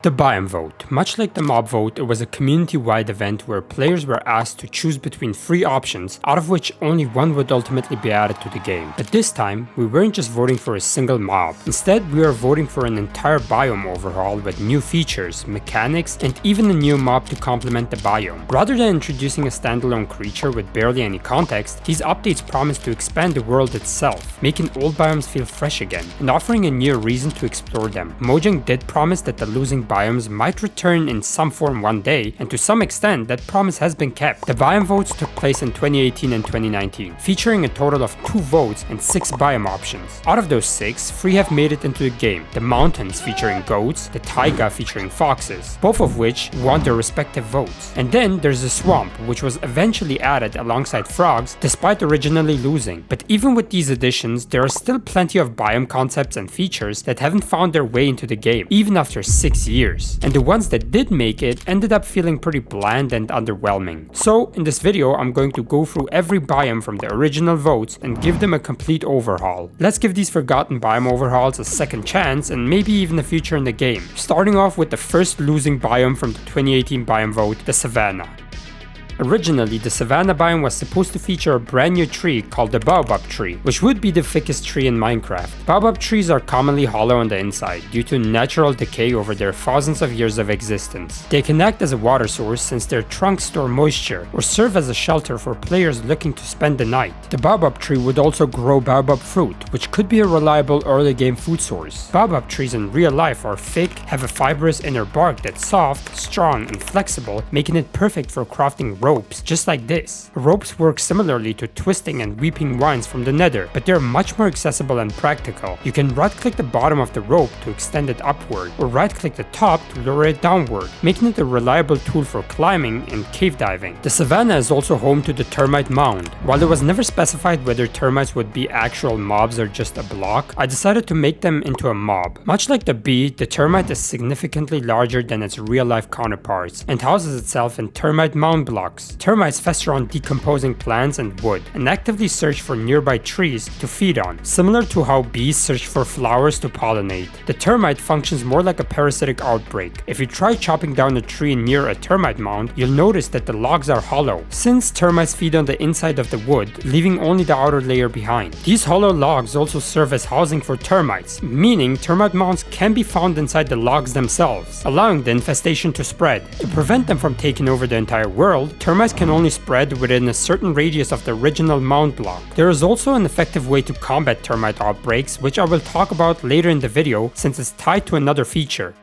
The Biome Vote. Much like the mob vote, it was a community-wide event where players were asked to choose between 3 options, out of which only one would ultimately be added to the game. But this time, we weren't just voting for a single mob. Instead, we were voting for an entire biome overhaul with new features, mechanics, and even a new mob to complement the biome. Rather than introducing a standalone creature with barely any context, these updates promise to expand the world itself, making old biomes feel fresh again, and offering a new reason to explore them. Mojang did promise that the losing biomes might return in some form one day, and to some extent that promise has been kept. The biome votes took place in 2018 and 2019, featuring a total of 2 votes and 6 biome options. Out of those 6, 3 have made it into the game: the mountains featuring goats, the taiga featuring foxes, both of which won their respective votes. And then there's the swamp, which was eventually added alongside frogs despite originally losing. But even with these additions, there are still plenty of biome concepts and features that haven't found their way into the game, even after 6 years. And the ones that did make it ended up feeling pretty bland and underwhelming. So in this video, I'm going to go through every biome from the original votes and give them a complete overhaul. Let's give these forgotten biome overhauls a second chance and maybe even a future in the game. Starting off with the first losing biome from the 2018 biome vote, the Savanna. Originally, the Savanna biome was supposed to feature a brand new tree called the baobab tree, which would be the thickest tree in Minecraft. Baobab trees are commonly hollow on the inside due to natural decay over their thousands of years of existence. They can act as a water source since their trunks store moisture, or serve as a shelter for players looking to spend the night. The baobab tree would also grow baobab fruit, which could be a reliable early game food source. Baobab trees in real life are thick, have a fibrous inner bark that's soft, strong, and flexible, making it perfect for crafting ropes, just like this. Ropes work similarly to twisting and weeping vines from the nether, but they're much more accessible and practical. You can right-click the bottom of the rope to extend it upward, or right-click the top to lower it downward, making it a reliable tool for climbing and cave diving. The Savanna is also home to the termite mound. While it was never specified whether termites would be actual mobs or just a block, I decided to make them into a mob. Much like the bee, the termite is significantly larger than its real-life counterparts, and houses itself in termite mound blocks. Termites fester on decomposing plants and wood, and actively search for nearby trees to feed on, similar to how bees search for flowers to pollinate. The termite functions more like a parasitic outbreak. If you try chopping down a tree near a termite mound, you'll notice that the logs are hollow, since termites feed on the inside of the wood, leaving only the outer layer behind. These hollow logs also serve as housing for termites, meaning termite mounds can be found inside the logs themselves, allowing the infestation to spread. To prevent them from taking over the entire world, termites can only spread within a certain radius of the original mound block. There is also an effective way to combat termite outbreaks, which I will talk about later in the video since it's tied to another feature.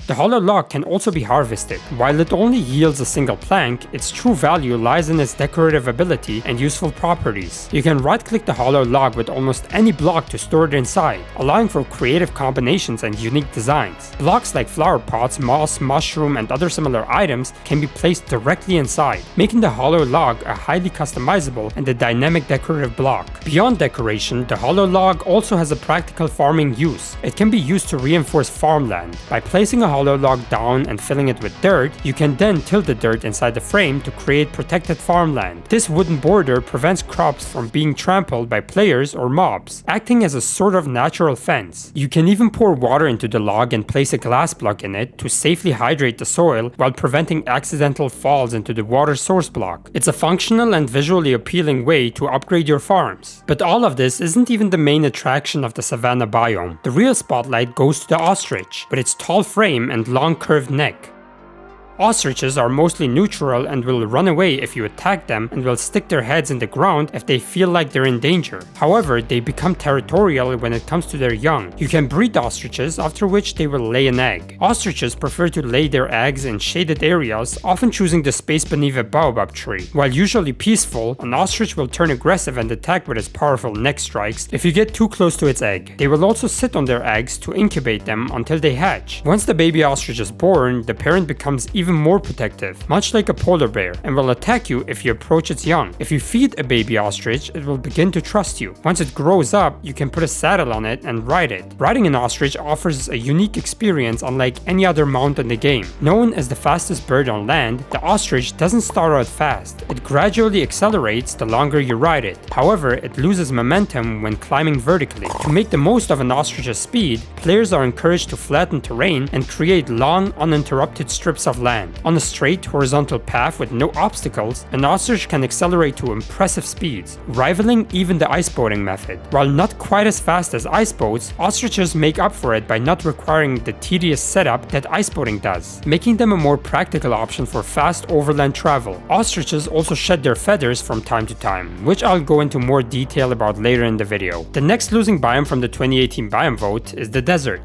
The hollow log can also be harvested. While it only yields a single plank, its true value lies in its decorative ability and useful properties. You can right-click the hollow log with almost any block to store it inside, allowing for creative combinations and unique designs. Blocks like flower pots, moss, mushroom, and other similar items can be placed directly inside, making the hollow log a highly customizable and a dynamic decorative block. Beyond decoration, the hollow log also has a practical farming use. It can be used to reinforce farmland. By placing a hollow log down and filling it with dirt, you can then till the dirt inside the frame to create protected farmland. This wooden border prevents crops from being trampled by players or mobs, acting as a sort of natural fence. You can even pour water into the log and place a glass block in it to safely hydrate the soil while preventing accidental falls into the water source block. It's a functional and visually appealing way to upgrade your farms. But all of this isn't even the main attraction of the Savanna biome. The real spotlight goes to the ostrich, with its tall frame and long curved neck. Ostriches are mostly neutral and will run away if you attack them, and will stick their heads in the ground if they feel like they're in danger. However, they become territorial when it comes to their young. You can breed ostriches, after which they will lay an egg. Ostriches prefer to lay their eggs in shaded areas, often choosing the space beneath a baobab tree. While usually peaceful, an ostrich will turn aggressive and attack with its powerful neck strikes if you get too close to its egg. They will also sit on their eggs to incubate them until they hatch. Once the baby ostrich is born, the parent becomes even even more protective, much like a polar bear, and will attack you if you approach its young. If you feed a baby ostrich, it will begin to trust you. Once it grows up, you can put a saddle on it and ride it. Riding an ostrich offers a unique experience unlike any other mount in the game. Known as the fastest bird on land, the ostrich doesn't start out fast. It gradually accelerates the longer you ride it. However, it loses momentum when climbing vertically. To make the most of an ostrich's speed, players are encouraged to flatten terrain and create long, uninterrupted strips of land. On a straight, horizontal path with no obstacles, an ostrich can accelerate to impressive speeds, rivaling even the ice boating method. While not quite as fast as ice boats, ostriches make up for it by not requiring the tedious setup that ice boating does, making them a more practical option for fast overland travel. Ostriches also shed their feathers from time to time, which I'll go into more detail about later in the video. The next losing biome from the 2018 Biome Vote is the desert.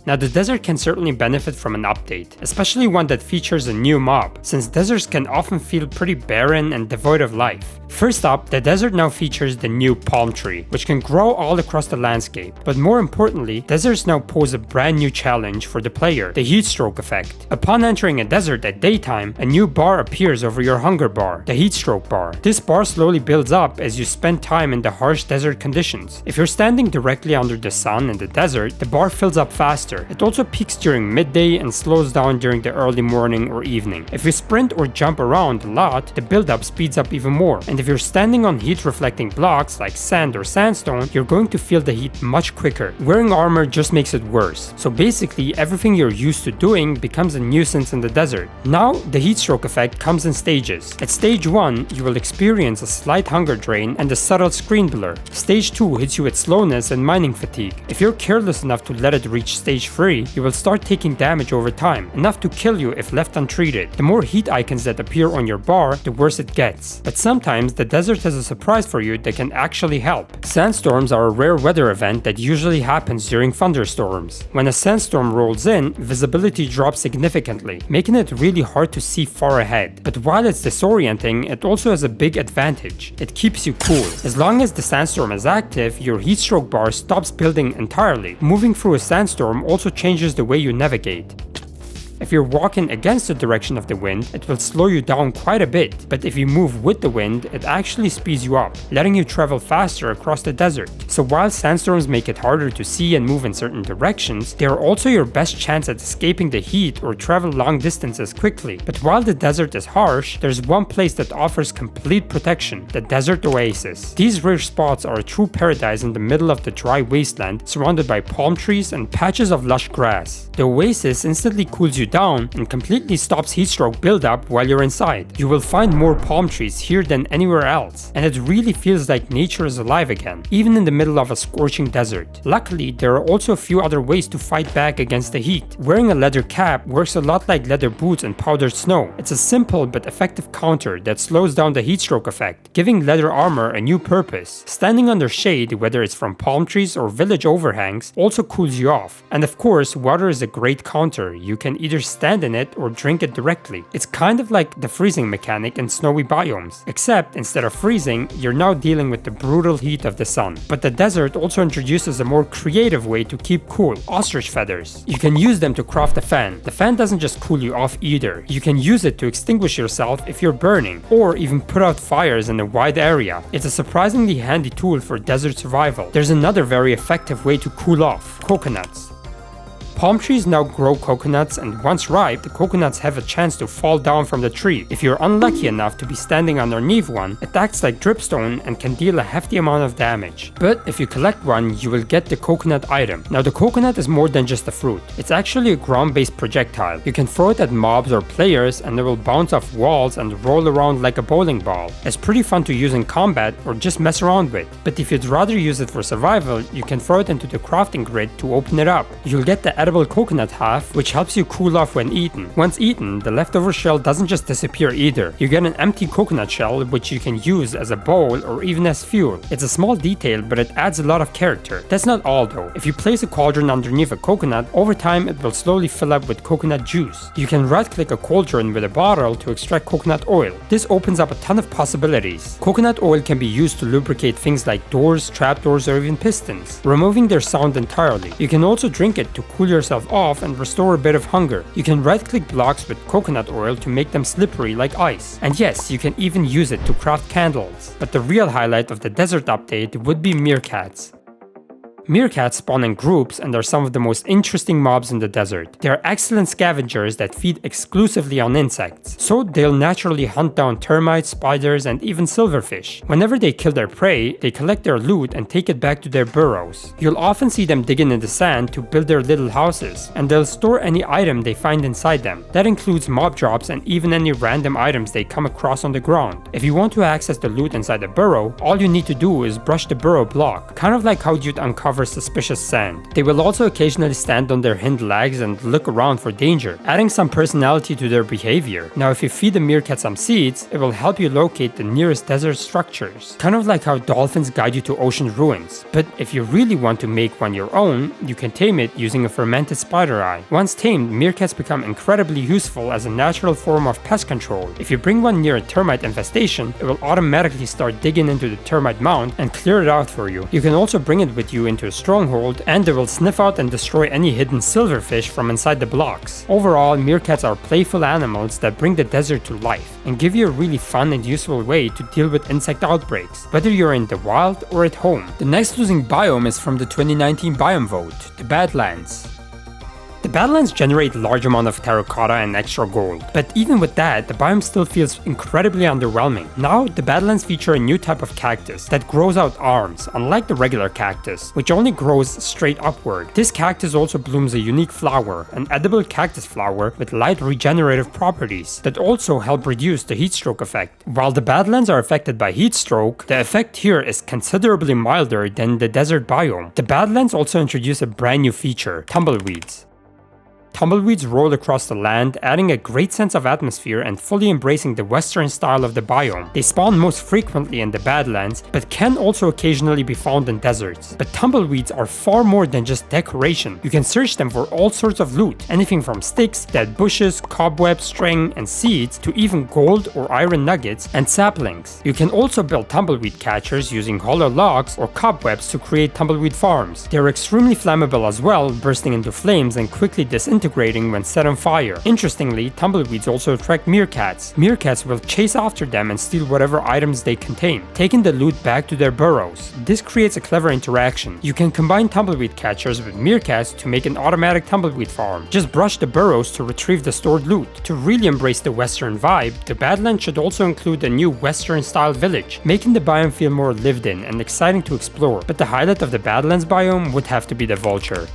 Now, the desert can certainly benefit from an update, especially one that features a new mob, since deserts can often feel pretty barren and devoid of life. First up, the desert now features the new palm tree, which can grow all across the landscape. But more importantly, deserts now pose a brand new challenge for the player, the heat stroke effect. Upon entering a desert at daytime, a new bar appears over your hunger bar, the heat stroke bar. This bar slowly builds up as you spend time in the harsh desert conditions. If you're standing directly under the sun in the desert, the bar fills up faster. It also peaks during midday and slows down during the early morning or evening. If you sprint or jump around a lot, the buildup speeds up even more. And if you're standing on heat-reflecting blocks like sand or sandstone, you're going to feel the heat much quicker. Wearing armor just makes it worse. So basically, everything you're used to doing becomes a nuisance in the desert. Now, the heat stroke effect comes in stages. At stage 1, you will experience a slight hunger drain and a subtle screen blur. Stage 2 hits you with slowness and mining fatigue. If you're careless enough to let it reach stage 3, you will start taking damage over time, enough to kill you if left untreated. The more heat icons that appear on your bar, the worse it gets. But sometimes the desert has a surprise for you that can actually help. Sandstorms are a rare weather event that usually happens during thunderstorms. When a sandstorm rolls in, visibility drops significantly, making it really hard to see far ahead. But while it's disorienting, it also has a big advantage. It keeps you cool. As long as the sandstorm is active, your heatstroke bar stops building entirely. Moving through a sandstorm also changes the way you navigate. If you're walking against the direction of the wind, it will slow you down quite a bit, but if you move with the wind, it actually speeds you up, letting you travel faster across the desert. So while sandstorms make it harder to see and move in certain directions, they are also your best chance at escaping the heat or travel long distances quickly. But while the desert is harsh, there's one place that offers complete protection, the desert oasis. These rare spots are a true paradise in the middle of the dry wasteland, surrounded by palm trees and patches of lush grass. The oasis instantly cools you down and completely stops heatstroke buildup while you're inside. You will find more palm trees here than anywhere else, and it really feels like nature is alive again, even in the middle of a scorching desert. Luckily, there are also a few other ways to fight back against the heat. Wearing a leather cap works a lot like leather boots and powdered snow. It's a simple but effective counter that slows down the heatstroke effect, giving leather armor a new purpose. Standing under shade, whether it's from palm trees or village overhangs, also cools you off. And of course, water is a great counter. You can either stand in it or drink it directly. It's kind of like the freezing mechanic in snowy biomes, except instead of freezing, you're now dealing with the brutal heat of the sun. But the desert also introduces a more creative way to keep cool: ostrich feathers. You can use them to craft a fan. The fan doesn't just cool you off either. You can use it to extinguish yourself if you're burning, or even put out fires in a wide area. It's a surprisingly handy tool for desert survival. There's another very effective way to cool off: coconuts. Palm trees now grow coconuts, and once ripe, the coconuts have a chance to fall down from the tree. If you're unlucky enough to be standing underneath one, it acts like dripstone and can deal a hefty amount of damage. But if you collect one, you will get the coconut item. Now, the coconut is more than just a fruit. It's actually a ground-based projectile. You can throw it at mobs or players and it will bounce off walls and roll around like a bowling ball. It's pretty fun to use in combat or just mess around with. But if you'd rather use it for survival, you can throw it into the crafting grid to open it up. You'll get the edible coconut half, which helps you cool off when eaten. Once eaten, the leftover shell doesn't just disappear either. You get an empty coconut shell, which you can use as a bowl or even as fuel. It's a small detail, but it adds a lot of character. That's not all though. If you place a cauldron underneath a coconut, over time it will slowly fill up with coconut juice. You can right-click a cauldron with a bottle to extract coconut oil. This opens up a ton of possibilities. Coconut oil can be used to lubricate things like doors, trapdoors, or even pistons, removing their sound entirely. You can also drink it to cool yourself off and restore a bit of hunger. You can right-click blocks with coconut oil to make them slippery like ice. And yes, you can even use it to craft candles. But the real highlight of the desert update would be meerkats. Meerkats spawn in groups and are some of the most interesting mobs in the desert. They are excellent scavengers that feed exclusively on insects, so they'll naturally hunt down termites, spiders, and even silverfish. Whenever they kill their prey, they collect their loot and take it back to their burrows. You'll often see them digging in the sand to build their little houses, and they'll store any item they find inside them. That includes mob drops and even any random items they come across on the ground. If you want to access the loot inside the burrow, all you need to do is brush the burrow block, kind of like how you'd uncover suspicious sand. They will also occasionally stand on their hind legs and look around for danger, adding some personality to their behavior. Now if you feed the meerkat some seeds, it will help you locate the nearest desert structures, kind of like how dolphins guide you to ocean ruins. But if you really want to make one your own, you can tame it using a fermented spider eye. Once tamed, meerkats become incredibly useful as a natural form of pest control. If you bring one near a termite infestation, it will automatically start digging into the termite mound and clear it out for you. You can also bring it with you into a stronghold, and they will sniff out and destroy any hidden silverfish from inside the blocks. Overall, meerkats are playful animals that bring the desert to life and give you a really fun and useful way to deal with insect outbreaks, whether you're in the wild or at home. The next losing biome is from the 2019 Biome Vote, the Badlands. The Badlands generate large amount of terracotta and extra gold, but even with that, the biome still feels incredibly underwhelming. Now, the Badlands feature a new type of cactus that grows out arms, unlike the regular cactus, which only grows straight upward. This cactus also blooms a unique flower, an edible cactus flower with light regenerative properties that also help reduce the heatstroke effect. While the Badlands are affected by heatstroke, the effect here is considerably milder than the desert biome. The Badlands also introduce a brand new feature, tumbleweeds. Tumbleweeds roll across the land, adding a great sense of atmosphere and fully embracing the western style of the biome. They spawn most frequently in the Badlands, but can also occasionally be found in deserts. But tumbleweeds are far more than just decoration. You can search them for all sorts of loot, anything from sticks, dead bushes, cobwebs, string, and seeds, to even gold or iron nuggets and saplings. You can also build tumbleweed catchers using hollow logs or cobwebs to create tumbleweed farms. They are extremely flammable as well, bursting into flames and quickly disintegrating when set on fire. Interestingly, tumbleweeds also attract meerkats. Meerkats will chase after them and steal whatever items they contain, taking the loot back to their burrows. This creates a clever interaction. You can combine tumbleweed catchers with meerkats to make an automatic tumbleweed farm. Just brush the burrows to retrieve the stored loot. To really embrace the western vibe, the Badlands should also include a new western style village, making the biome feel more lived in and exciting to explore. But the highlight of the Badlands biome would have to be the vulture.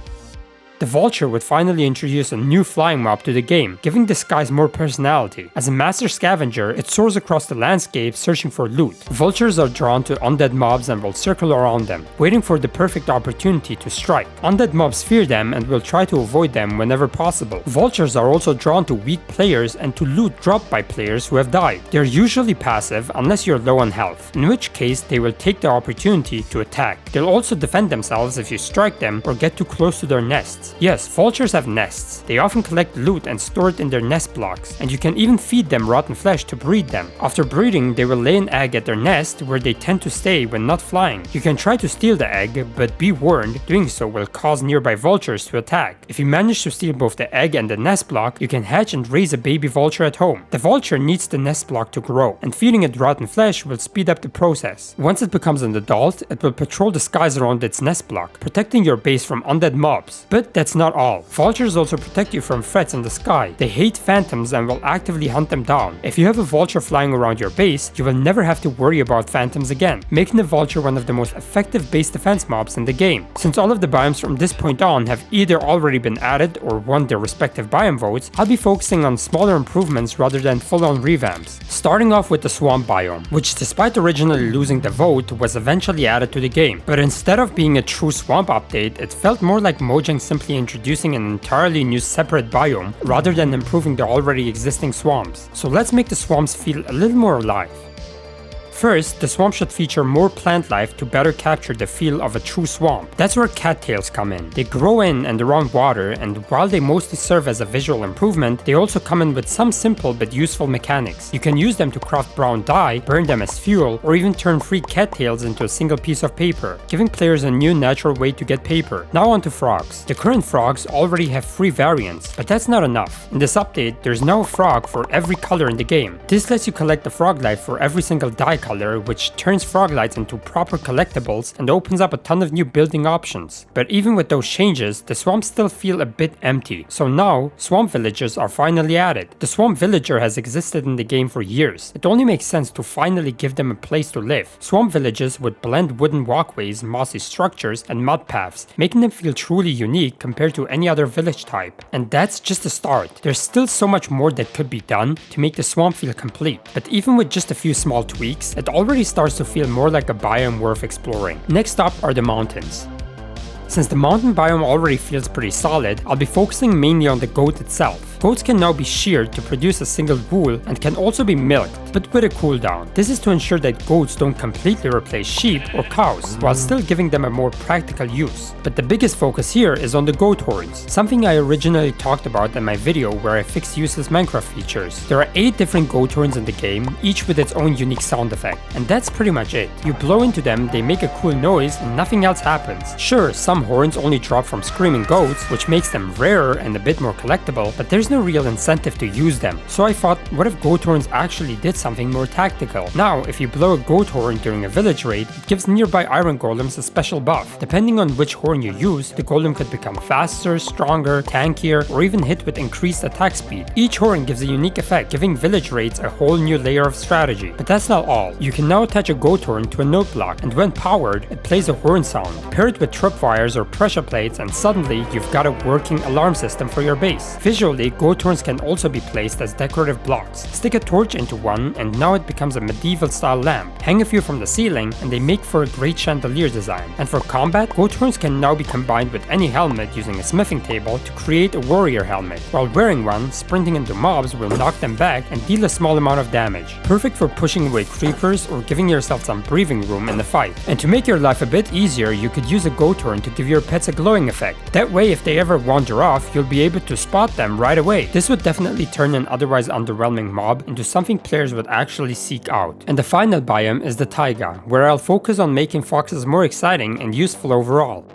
The vulture would finally introduce a new flying mob to the game, giving the skies more personality. As a master scavenger, it soars across the landscape searching for loot. Vultures are drawn to undead mobs and will circle around them, waiting for the perfect opportunity to strike. Undead mobs fear them and will try to avoid them whenever possible. Vultures are also drawn to weak players and to loot dropped by players who have died. They are usually passive unless you're low on health, in which case they will take the opportunity to attack. They'll also defend themselves if you strike them or get too close to their nests. Yes, vultures have nests. They often collect loot and store it in their nest blocks, and you can even feed them rotten flesh to breed them. After breeding, they will lay an egg at their nest, where they tend to stay when not flying. You can try to steal the egg, but be warned, doing so will cause nearby vultures to attack. If you manage to steal both the egg and the nest block, you can hatch and raise a baby vulture at home. The vulture needs the nest block to grow, and feeding it rotten flesh will speed up the process. Once it becomes an adult, it will patrol the skies around its nest block, protecting your base from undead mobs. But that's not all. Vultures also protect you from threats in the sky. They hate phantoms and will actively hunt them down. If you have a vulture flying around your base, you will never have to worry about phantoms again, making the vulture one of the most effective base defense mobs in the game. Since all of the biomes from this point on have either already been added or won their respective biome votes, I'll be focusing on smaller improvements rather than full-on revamps. Starting off with the swamp biome, which despite originally losing the vote, was eventually added to the game. But instead of being a true swamp update, it felt more like Mojang simply introducing an entirely new separate biome rather than improving the already existing swamps. So let's make the swamps feel a little more alive. First, the swamp should feature more plant life to better capture the feel of a true swamp. That's where cattails come in. They grow in and around water, and while they mostly serve as a visual improvement, they also come in with some simple but useful mechanics. You can use them to craft brown dye, burn them as fuel, or even turn free cattails into a single piece of paper, giving players a new natural way to get paper. Now on to frogs. The current frogs already have free variants, but that's not enough. In this update, there's now a frog for every color in the game. This lets you collect the frog life for every single dye color, which turns frog lights into proper collectibles and opens up a ton of new building options. But even with those changes, the swamps still feel a bit empty. So now, swamp villagers are finally added. The swamp villager has existed in the game for years. It only makes sense to finally give them a place to live. Swamp villages would blend wooden walkways, mossy structures, and mud paths, making them feel truly unique compared to any other village type. And that's just the start. There's still so much more that could be done to make the swamp feel complete. But even with just a few small tweaks, it already starts to feel more like a biome worth exploring. Next up are the mountains. Since the mountain biome already feels pretty solid, I'll be focusing mainly on the goat itself. Goats can now be sheared to produce a single wool and can also be milked, but with a cooldown. This is to ensure that goats don't completely replace sheep or cows, while still giving them a more practical use. But the biggest focus here is on the goat horns, something I originally talked about in my video where I fixed useless Minecraft features. There are 8 different goat horns in the game, each with its own unique sound effect, and that's pretty much it. You blow into them, they make a cool noise, and nothing else happens. Sure, some horns only drop from screaming goats, which makes them rarer and a bit more collectible, but there's no real incentive to use them. So I thought, what if goat horns actually did something more tactical? Now, if you blow a goat horn during a village raid, it gives nearby iron golems a special buff. Depending on which horn you use, the golem could become faster, stronger, tankier, or even hit with increased attack speed. Each horn gives a unique effect, giving village raids a whole new layer of strategy. But that's not all. You can now attach a goat horn to a note block, and when powered, it plays a horn sound. Pair it with tripwires or pressure plates, and suddenly you've got a working alarm system for your base. Visually, goat horns can also be placed as decorative blocks. Stick a torch into one, and now it becomes a medieval style lamp. Hang a few from the ceiling, and they make for a great chandelier design. And for combat, goat horns can now be combined with any helmet using a smithing table to create a warrior helmet. While wearing one, sprinting into mobs will knock them back and deal a small amount of damage. Perfect for pushing away creepers or giving yourself some breathing room in the fight. And to make your life a bit easier, you could use a goat horn to give your pets a glowing effect. That way, if they ever wander off, you'll be able to spot them right away. This would definitely turn an otherwise underwhelming mob into something players would actually seek out. And the final biome is the Taiga, where I'll focus on making foxes more exciting and useful overall.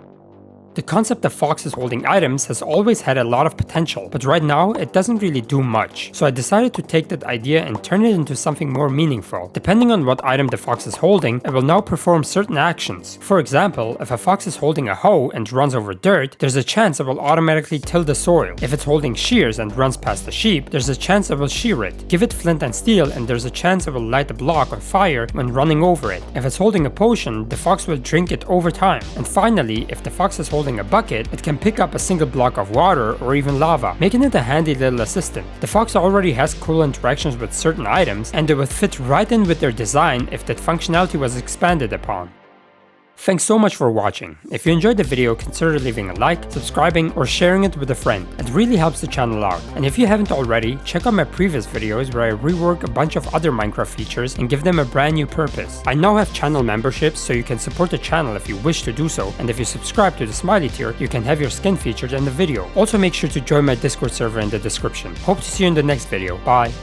The concept of foxes holding items has always had a lot of potential, but right now it doesn't really do much, so I decided to take that idea and turn it into something more meaningful. Depending on what item the fox is holding, it will now perform certain actions. For example, if a fox is holding a hoe and runs over dirt, there's a chance it will automatically till the soil. If it's holding shears and runs past the sheep, there's a chance it will shear it. Give it flint and steel and there's a chance it will light a block on fire when running over it. If it's holding a potion, the fox will drink it over time. And finally, if the fox is holding a bucket, it can pick up a single block of water or even lava, making it a handy little assistant. The fox already has cool interactions with certain items, and they would fit right in with their design if that functionality was expanded upon. Thanks so much for watching. If you enjoyed the video, consider leaving a like, subscribing, or sharing it with a friend. It really helps the channel out. And if you haven't already, check out my previous videos where I rework a bunch of other Minecraft features and give them a brand new purpose. I now have channel memberships, so you can support the channel if you wish to do so, and if you subscribe to the Smiley tier, you can have your skin featured in the video. Also make sure to join my Discord server in the description. Hope to see you in the next video. Bye!